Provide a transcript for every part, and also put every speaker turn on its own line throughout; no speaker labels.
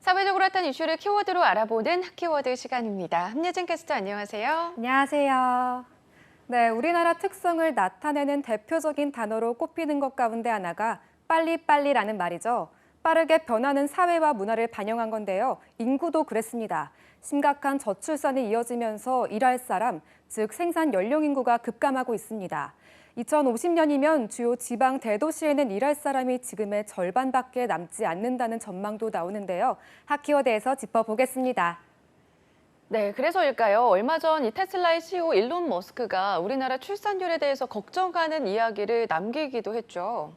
사회적으로 핫한 이슈를 키워드로 알아보는 핫키워드 시간입니다. 함예진 캐스터 안녕하세요.
안녕하세요. 네, 우리나라 특성을 나타내는 대표적인 단어로 꼽히는 것 가운데 하나가 빨리빨리라는 말이죠. 빠르게 변하는 사회와 문화를 반영한 건데요. 인구도 그랬습니다. 심각한 저출산이 이어지면서 일할 사람, 즉 생산 연령 인구가 급감하고 있습니다. 2050년이면 주요 지방 대도시에는 일할 사람이 지금의 절반밖에 남지 않는다는 전망도 나오는데요. 핫키워드에서 짚어보겠습니다.
네, 그래서일까요? 얼마 전 이 테슬라의 CEO 일론 머스크가 우리나라 출산율에 대해서 걱정하는 이야기를 남기기도 했죠.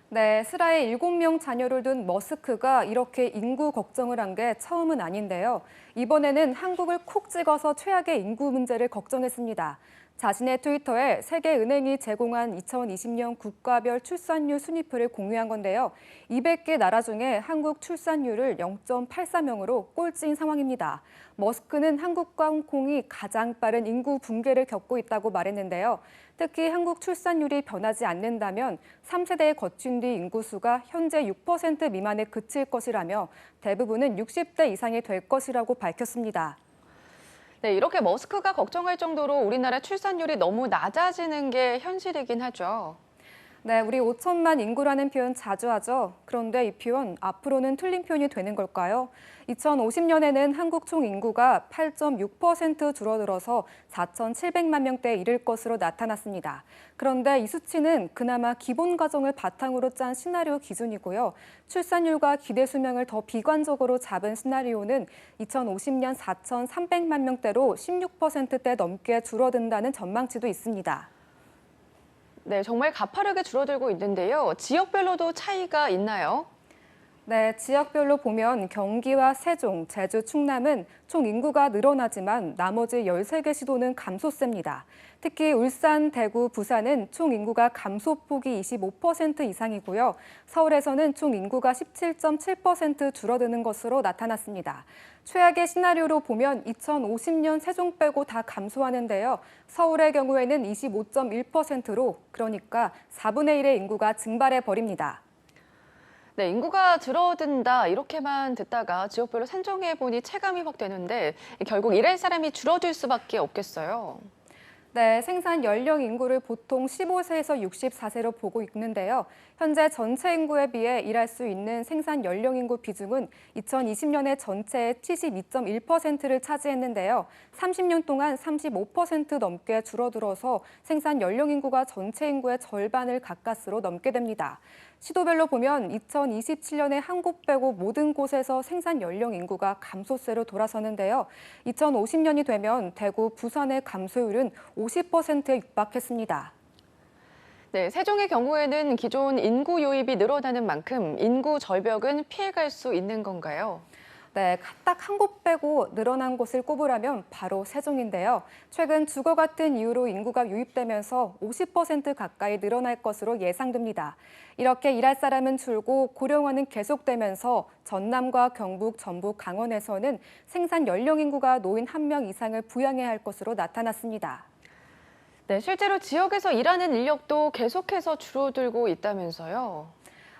네, 슬하에 7명 자녀를 둔 머스크가 이렇게 인구 걱정을 한 게 처음은 아닌데요. 이번에는 한국을 콕 찍어서 최악의 인구 문제를 걱정했습니다. 자신의 트위터에 세계은행이 제공한 2020년 국가별 출산율 순위표를 공유한 건데요. 200개 나라 중에 한국 출산율을 0.84명으로 꼴찌인 상황입니다. 머스크는 한국과 홍콩이 가장 빠른 인구 붕괴를 겪고 있다고 말했는데요. 특히 한국 출산율이 변하지 않는다면 3세대에 거친 뒤 인구수가 현재 6% 미만에 그칠 것이라며 대부분은 60대 이상이 될 것이라고 밝혔습니다.
네, 이렇게 머스크가 걱정할 정도로 우리나라 출산율이 너무 낮아지는 게 현실이긴 하죠.
네, 우리 5천만 인구라는 표현 자주 하죠. 그런데 이 표현 앞으로는 틀린 표현이 되는 걸까요? 2050년에는 한국 총 인구가 8.6% 줄어들어서 4,700만 명대에 이를 것으로 나타났습니다. 그런데 이 수치는 그나마 기본 가정을 바탕으로 짠 시나리오 기준이고요. 출산율과 기대 수명을 더 비관적으로 잡은 시나리오는 2050년 4,300만 명대로 16%대 넘게 줄어든다는 전망치도 있습니다.
네, 정말 가파르게 줄어들고 있는데요. 지역별로도 차이가 있나요?
네, 지역별로 보면 경기와 세종, 제주, 충남은 총 인구가 늘어나지만 나머지 13개 시도는 감소세입니다. 특히 울산, 대구, 부산은 총 인구가 감소폭이 25% 이상이고요. 서울에서는 총 인구가 17.7% 줄어드는 것으로 나타났습니다. 최악의 시나리오로 보면 2050년 세종 빼고 다 감소하는데요. 서울의 경우에는 25.1%로 그러니까 4분의 1의 인구가 증발해 버립니다.
네, 인구가 줄어든다 이렇게만 듣다가 지역별로 산정해 보니 체감이 확 되는데 결국 일할 사람이 줄어들 수밖에 없겠어요.
네, 생산 연령 인구를 보통 15세에서 64세로 보고 있는데요. 현재 전체 인구에 비해 일할 수 있는 생산 연령 인구 비중은 2020년에 전체의 72.1%를 차지했는데요. 30년 동안 35% 넘게 줄어들어서 생산 연령 인구가 전체 인구의 절반을 가까스로 넘게 됩니다. 시도별로 보면 2027년에 한국 빼고 모든 곳에서 생산 연령 인구가 감소세로 돌아서는데요. 2050년이 되면 대구, 부산의 감소율은 50%에 육박했습니다.
네, 세종의 경우에는 기존 인구 유입이 늘어나는 만큼 인구 절벽은 피해갈 수 있는 건가요?
네, 딱 한 곳 빼고 늘어난 곳을 꼽으라면 바로 세종인데요. 최근 주거 같은 이유로 인구가 유입되면서 50% 가까이 늘어날 것으로 예상됩니다. 이렇게 일할 사람은 줄고 고령화는 계속되면서 전남과 경북, 전북, 강원에서는 생산 연령 인구가 노인 1명 이상을 부양해야 할 것으로 나타났습니다.
네, 실제로 지역에서 일하는 인력도 계속해서 줄어들고 있다면서요.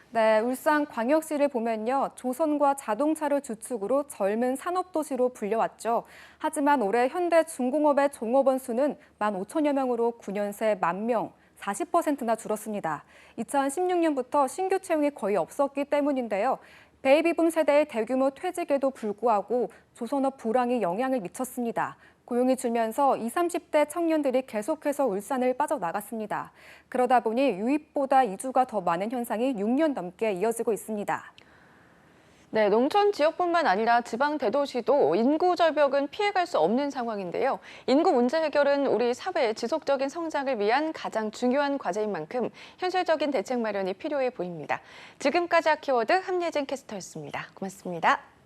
네, 울산광역시를 보면요. 조선과 자동차를 주축으로 젊은 산업도시로 불려왔죠. 하지만 올해 현대 중공업의 종업원 수는 15,000여 명으로 9년 새 10,000명, 40%나 줄었습니다. 2016년부터 신규 채용이 거의 없었기 때문인데요. 베이비붐 세대의 대규모 퇴직에도 불구하고 조선업 불황이 영향을 미쳤습니다. 고용이 줄면서 20, 30대 청년들이 계속해서 울산을 빠져나갔습니다. 그러다 보니 유입보다 이주가 더 많은 현상이 6년 넘게 이어지고 있습니다.
네, 농촌 지역뿐만 아니라 지방 대도시도 인구 절벽은 피해갈 수 없는 상황인데요. 인구 문제 해결은 우리 사회의 지속적인 성장을 위한 가장 중요한 과제인 만큼 현실적인 대책 마련이 필요해 보입니다. 지금까지 핫키워드 함예진 캐스터였습니다. 고맙습니다.